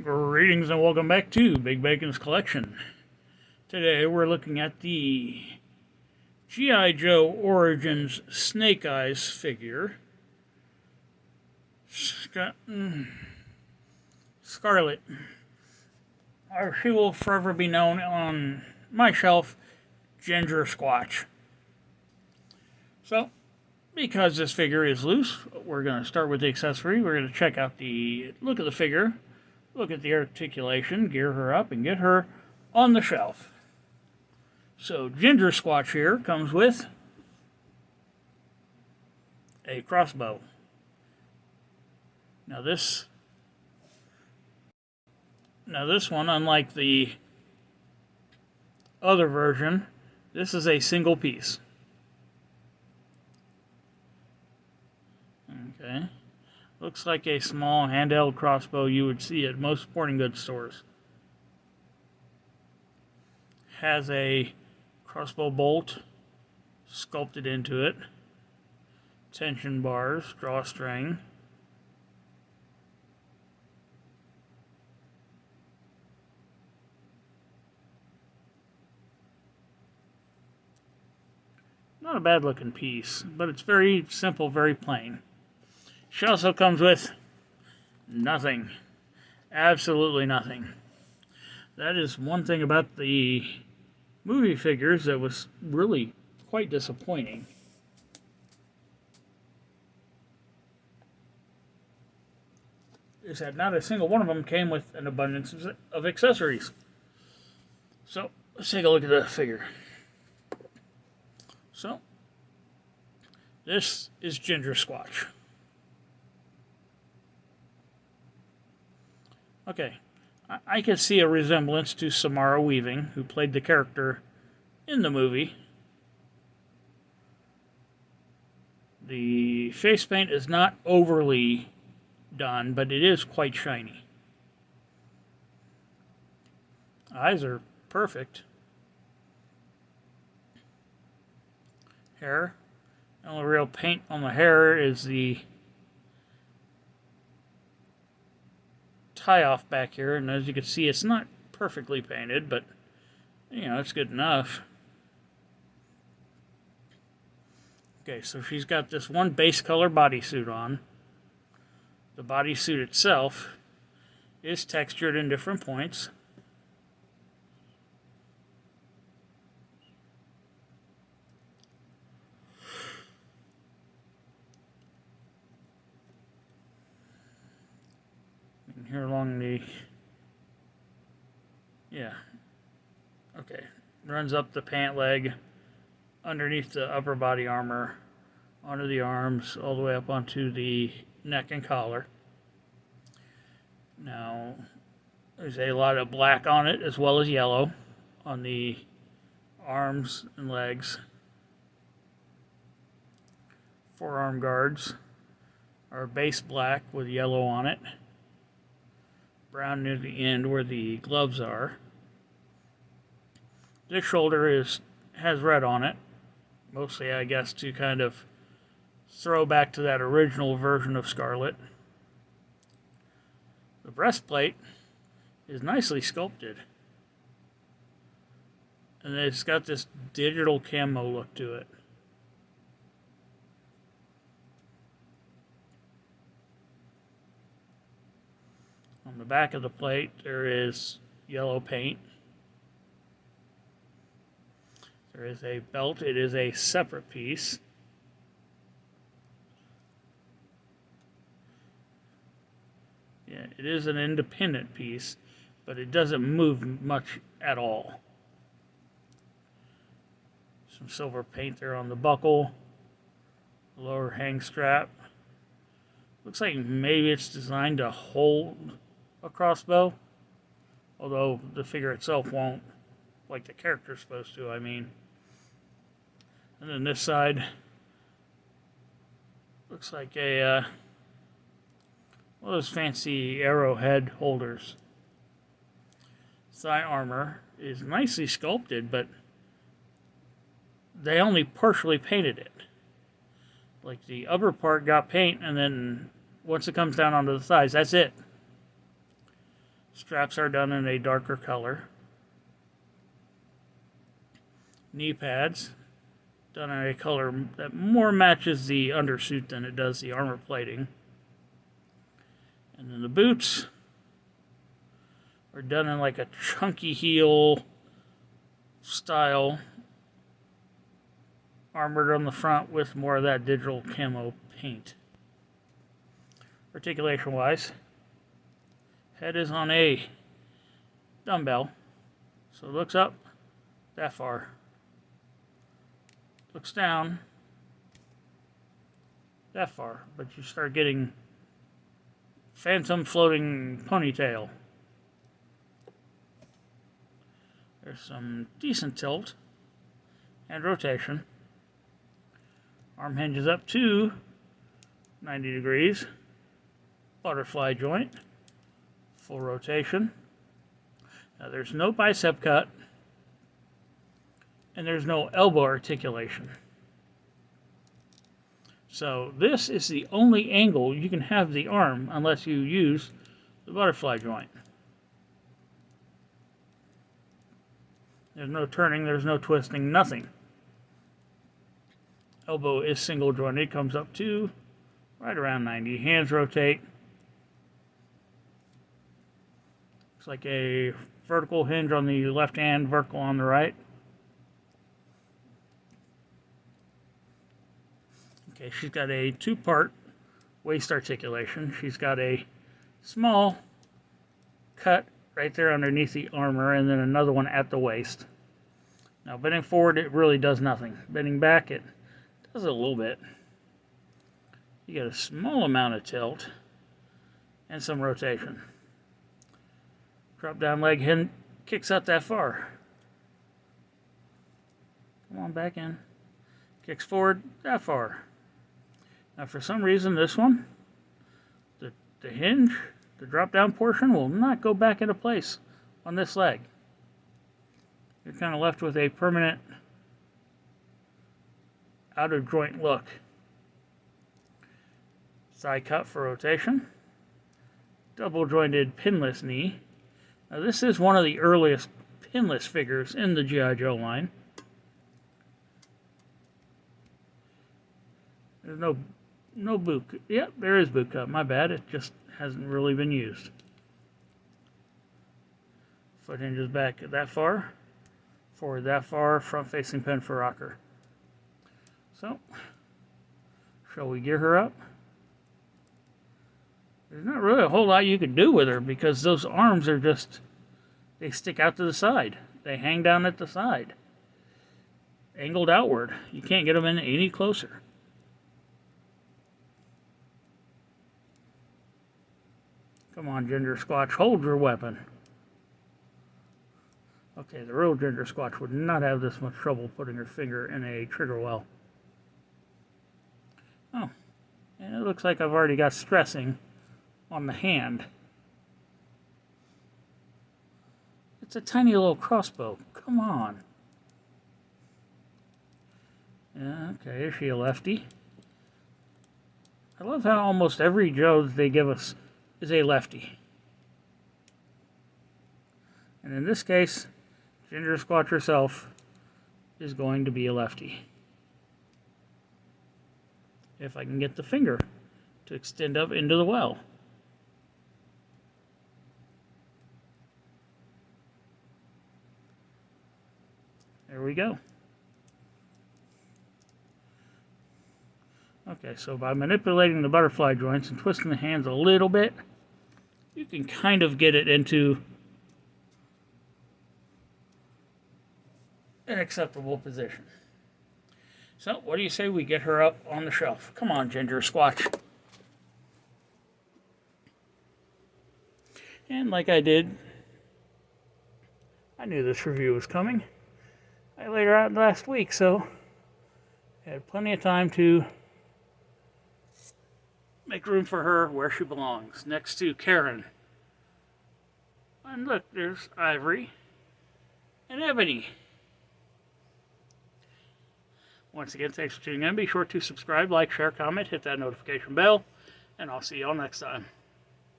Greetings and welcome back to Big Bacon's Collection. Today we're looking at the G.I. Joe Origins Snake Eyes figure. Scarlet. She will forever be known on my shelf, Gingersquatch. So, because this figure is loose, we're going to start with the accessory. We're going to check out the look of the figure, look at the articulation, gear her up, and get her on the shelf. So Gingersquatch here comes with a crossbow. Now this one, unlike the other version, this is a single piece. Okay. Looks like a small handheld crossbow you would see at most sporting goods stores. Has a crossbow bolt sculpted into it. Tension bars, drawstring. Not a bad looking piece, but it's very simple, very plain. She also comes with nothing. Absolutely nothing. That is one thing about the movie figures that was really quite disappointing. Is that not a single one of them came with an abundance of accessories. So, let's take a look at the figure. So, this is Gingersquatch. Okay, I can see a resemblance to Samara Weaving, who played the character in the movie. The face paint is not overly done, but it is quite shiny. Eyes are perfect. Hair. The only real paint on the hair is the tie-off back here, and as you can see, it's not perfectly painted, but it's good enough. Okay, so she's got this one base color bodysuit on. The bodysuit itself is textured in different points. And here along the, runs up the pant leg, underneath the upper body armor, onto the arms, all the way up onto the neck and collar. Now, there's a lot of black on it, as well as yellow on the arms and legs. Forearm guards are base black with yellow on it. Brown near the end where the gloves are. This shoulder has red on it, mostly, I guess, to kind of throw back to that original version of Scarlet. The breastplate is nicely sculpted, and it's got this digital camo look to it. On the back of the plate, there is yellow paint. There is a belt. It is a separate piece. Yeah, it is an independent piece, but it doesn't move much at all. Some silver paint there on the buckle. Lower hang strap. Looks like maybe it's designed to hold a crossbow, although the figure itself won't, like the character's supposed to, I mean. And then this side looks like one of those fancy arrowhead holders. Thigh armor is nicely sculpted, but they only partially painted it. Like the upper part got paint, and then once it comes down onto the thighs, that's it. Straps are done in a darker color. Knee pads done in a color that more matches the undersuit than it does the armor plating. And then the boots are done in like a chunky heel style, armored on the front with more of that digital camo paint. Articulation wise, head is on a dumbbell, so it looks up that far, looks down that far, but you start getting phantom floating ponytail. There's some decent tilt and rotation. Arm hinges up to 90 degrees. Butterfly joint. Full rotation. Now there's no bicep cut. And there's no elbow articulation. So this is the only angle you can have the arm unless you use the butterfly joint. There's no turning, there's no twisting, nothing. Elbow is single jointed, comes up to right around 90. Hands rotate. Looks like a vertical hinge on the left hand, vertical on the right. Okay, she's got a two-part waist articulation. She's got a small cut right there underneath the armor, and then another one at the waist. Now, bending forward, it really does nothing. Bending back, it does a little bit. You get a small amount of tilt and some rotation. Drop down leg hinge kicks out that far. Come on, back in. Kicks forward that far. Now, for some reason, this one, the hinge, the drop-down portion will not go back into place on this leg. You're kind of left with a permanent out-of-joint look. Side cut for rotation. Double-jointed pinless knee. Now, this is one of the earliest pinless figures in the G.I. Joe line. There's no boot. Yep, there is boot cut. My bad. It just hasn't really been used. Foot hinges back that far, forward that far, front facing pin for rocker. So, shall we gear her up? There's not really a whole lot you could do with her because those arms are just, they stick out to the side. They hang down at the side. Angled outward. You can't get them in any closer. Come on, Gingersquatch, hold your weapon. Okay, the real Gingersquatch would not have this much trouble putting her finger in a trigger well. Oh, and it looks like I've already got stressing on the hand. It's a tiny little crossbow. Come on. Yeah, okay, is she a lefty? I love how almost every Joe that they give us is a lefty. And in this case, Gingersquatch herself is going to be a lefty. If I can get the finger to extend up into the well. There we go. Okay, so by manipulating the butterfly joints and twisting the hands a little bit, you can kind of get it into an acceptable position. So, what do you say we get her up on the shelf? Come on, Gingersquatch. And like I did, I knew this review was coming. I laid her out last week, so I had plenty of time to make room for her where she belongs, next to Karen. And look, there's Ivory and Ebony. Once again, thanks for tuning in. Be sure to subscribe, like, share, comment, hit that notification bell, and I'll see y'all next time.